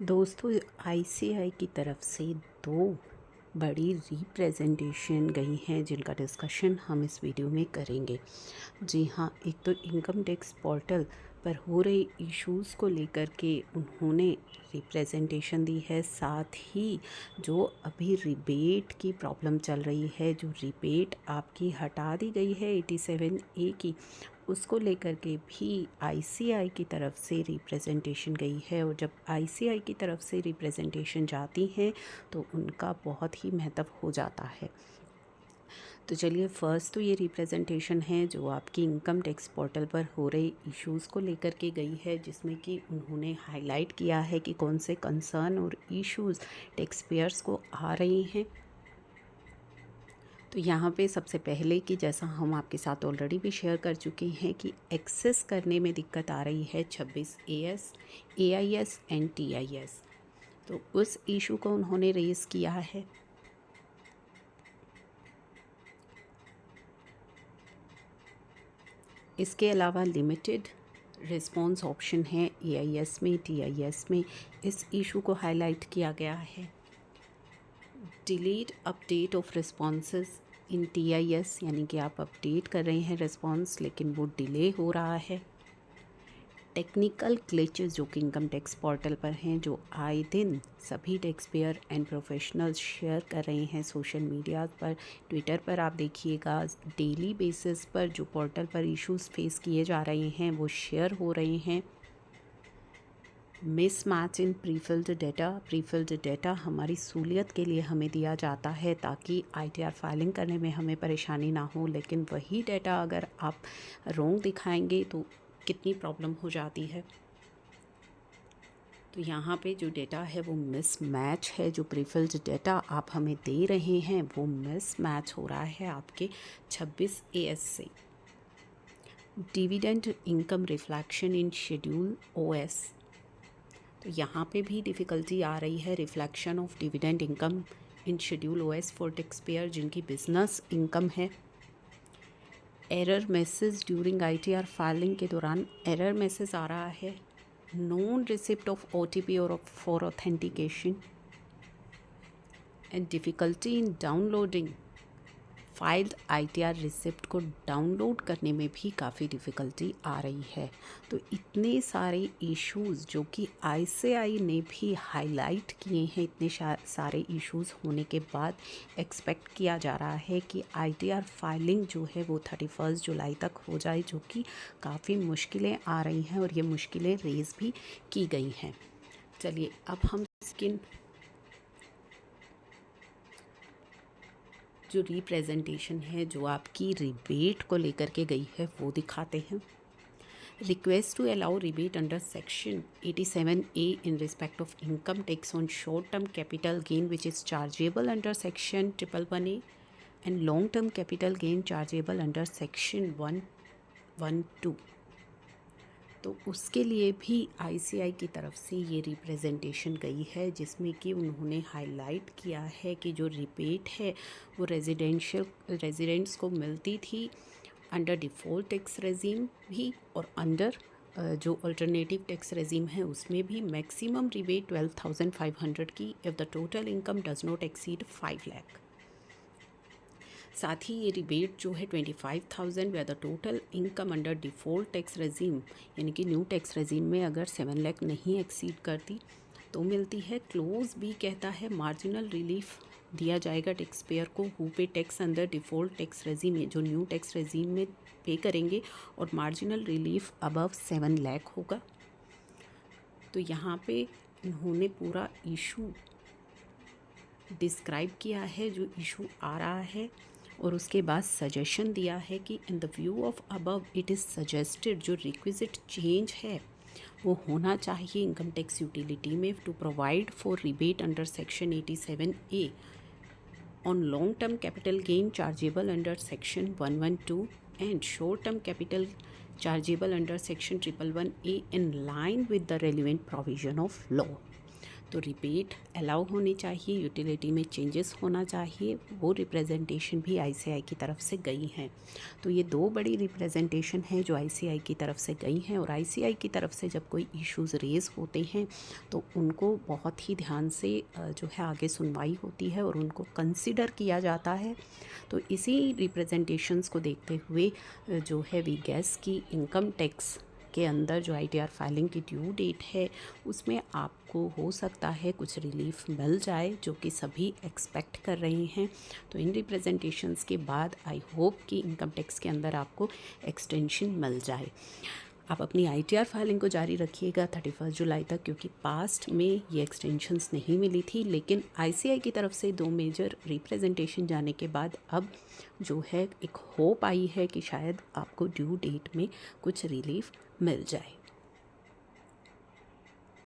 दोस्तों, आईसीआई की तरफ से दो बड़ी रिप्रेजेंटेशन गई हैं जिनका डिस्कशन हम इस वीडियो में करेंगे। जी हाँ, एक तो इनकम टैक्स पोर्टल पर हो रहे इश्यूज़ को लेकर के उन्होंने रिप्रेजेंटेशन दी है। साथ ही जो अभी रिबेट की प्रॉब्लम चल रही है, जो रिबेट आपकी हटा दी गई है 87A की, उसको लेकर के भी आईसीआई की तरफ से रिप्रेजेंटेशन गई है। और जब आईसीआई की तरफ से रिप्रेजेंटेशन जाती है तो उनका बहुत ही महत्व हो जाता है। तो चलिए, फर्स्ट तो ये रिप्रेजेंटेशन है जो आपकी इनकम टैक्स पोर्टल पर हो रहे इश्यूज़ को लेकर के गई है, जिसमें कि उन्होंने हाईलाइट किया है कि कौन से कंसर्न और इश्यूज़ टैक्स पेयर्स को आ रहे हैं। तो यहाँ पे सबसे पहले कि जैसा हम आपके साथ ऑलरेडी भी शेयर कर चुके हैं कि एक्सेस करने में दिक्कत आ रही है 26AS, AIS एंड TIS। तो उस इशू को उन्होंने रेज़ किया है। इसके अलावा लिमिटेड रिस्पॉन्स ऑप्शन है AIS में, TIS में। इस इशू को हाईलाइट किया गया है। Delayed update of responses in TIS, यानी कि आप अपडेट कर रहे हैं रिस्पॉन्स लेकिन वो डिले हो रहा है। टेक्निकल ग्लिचेस जो कि इनकम टैक्स पोर्टल पर हैं, जो आए दिन सभी tax payer and professionals share कर रहे हैं सोशल मीडिया पर, ट्विटर पर आप देखिएगा डेली बेसिस पर जो पोर्टल पर इश्यूज फेस किए जा रहे हैं वो शेयर हो रहे हैं। मिसमैच इन प्रीफिल्ड डेटा हमारी सहूलियत के लिए हमें दिया जाता है ताकि ITR फाइलिंग करने में हमें परेशानी ना हो, लेकिन वही डेटा अगर आप रॉन्ग दिखाएंगे तो कितनी प्रॉब्लम हो जाती है। तो यहाँ पे जो डेटा है वो मिसमैच है। जो प्रीफिल्ड डेटा आप हमें दे रहे हैं वो मिसमैच हो रहा है आपके 26AS से। Dividend income reflection in schedule OS, तो यहाँ पे भी डिफ़िकल्टी आ रही है। Reflection of dividend income in schedule OS for tax payer जिनकी बिजनेस इनकम है। Error message during ITR filing के दौरान एरर मैसेज आ रहा है। नॉन रिसिप्ट ऑफ OTP और for authentication and difficulty in downloading filed ITR receipt को download करने में भी काफ़ी डिफ़िकल्टी आ रही है। तो इतने सारे इश्यूज़ जो कि ICAI ने भी हाईलाइट किए हैं, इतने सारे इश्यूज़ होने के बाद एक्सपेक्ट किया जा रहा है कि ITR फाइलिंग जो है वो 31 जुलाई तक हो जाए, जो कि काफ़ी मुश्किलें आ रही हैं और ये मुश्किलें रेज़ भी की गई हैं। चलिए, अब हम स्किन जो रिप्रेजेंटेशन है जो आपकी रिबेट को लेकर के गई है वो दिखाते हैं। Request to allow rebate under section 87A in respect of income tax on short term capital gain which is chargeable under section 111A and long term capital gain chargeable under section 112। तो उसके लिए भी ICAI की तरफ से ये representation गई है, जिसमें कि उन्होंने हाईलाइट किया है कि जो रिबेट है वो रेजिडेंट्स को मिलती थी अंडर डिफ़ॉल्ट टैक्स रेजीम भी, और अंडर जो अल्टरनेटिव टैक्स रेजीम है उसमें भी मैक्सिमम रिबेट 12,500 की if the total income does not exceed 5 lakh. साथ ही ये रिबेट जो है 25,000 where the total income under default tax regime, यानी कि न्यू टैक्स रेजीम में अगर 7 लाख नहीं एक्सीड करती तो मिलती है। क्लोज भी कहता है मार्जिनल रिलीफ दिया जाएगा टैक्स पेयर को हु पे tax under default tax regime में, जो न्यू टैक्स रेजीम में पे करेंगे, और मार्जिनल रिलीफ अबव 7 लाख होगा। तो यहाँ पे इन्होंने पूरा इशू डिस्क्राइब किया है जो इशू आ रहा है, और उसके बाद सजेशन दिया है कि in the view of above it is suggested, जो रिक्विजिट चेंज है वो होना चाहिए इनकम टैक्स यूटिलिटी में to provide for rebate under section 87A on long term capital gain chargeable under section 112 and short term capital chargeable under section 111A in line with the relevant provision of law. तो rebate allow होनी चाहिए, utility में changes होना चाहिए, वो representation भी ICI की तरफ से गई हैं। तो ये 2 बड़ी रिप्रेजेंटेशन हैं जो आईसीआई की तरफ से गई हैं। और आईसीआई की तरफ से जब कोई इश्यूज़ रेज़ होते हैं तो उनको बहुत ही ध्यान से जो है आगे सुनवाई होती है और उनको कंसिडर किया जाता है। तो इसी रिप्रेजेंटेशंस को देखते हुए जो है वी गैस की इनकम टैक्स के अंदर जो आईटीआर फाइलिंग की ड्यू डेट है उसमें आपको हो सकता है कुछ रिलीफ मिल जाए, जो कि सभी एक्सपेक्ट कर रहे हैं। तो इन रिप्रेजेंटेशंस के बाद आई होप कि इनकम टैक्स के अंदर आपको एक्सटेंशन मिल जाए। आप अपनी आईटीआर फाइलिंग को जारी रखिएगा 31 जुलाई तक, क्योंकि पास्ट में ये एक्सटेंशंस नहीं मिली थी। लेकिन आईसीआई की तरफ से 2 मेजर रिप्रेजेंटेशन जाने के बाद अब जो है एक होप आई है कि शायद आपको ड्यू डेट में कुछ रिलीफ मिल जाए।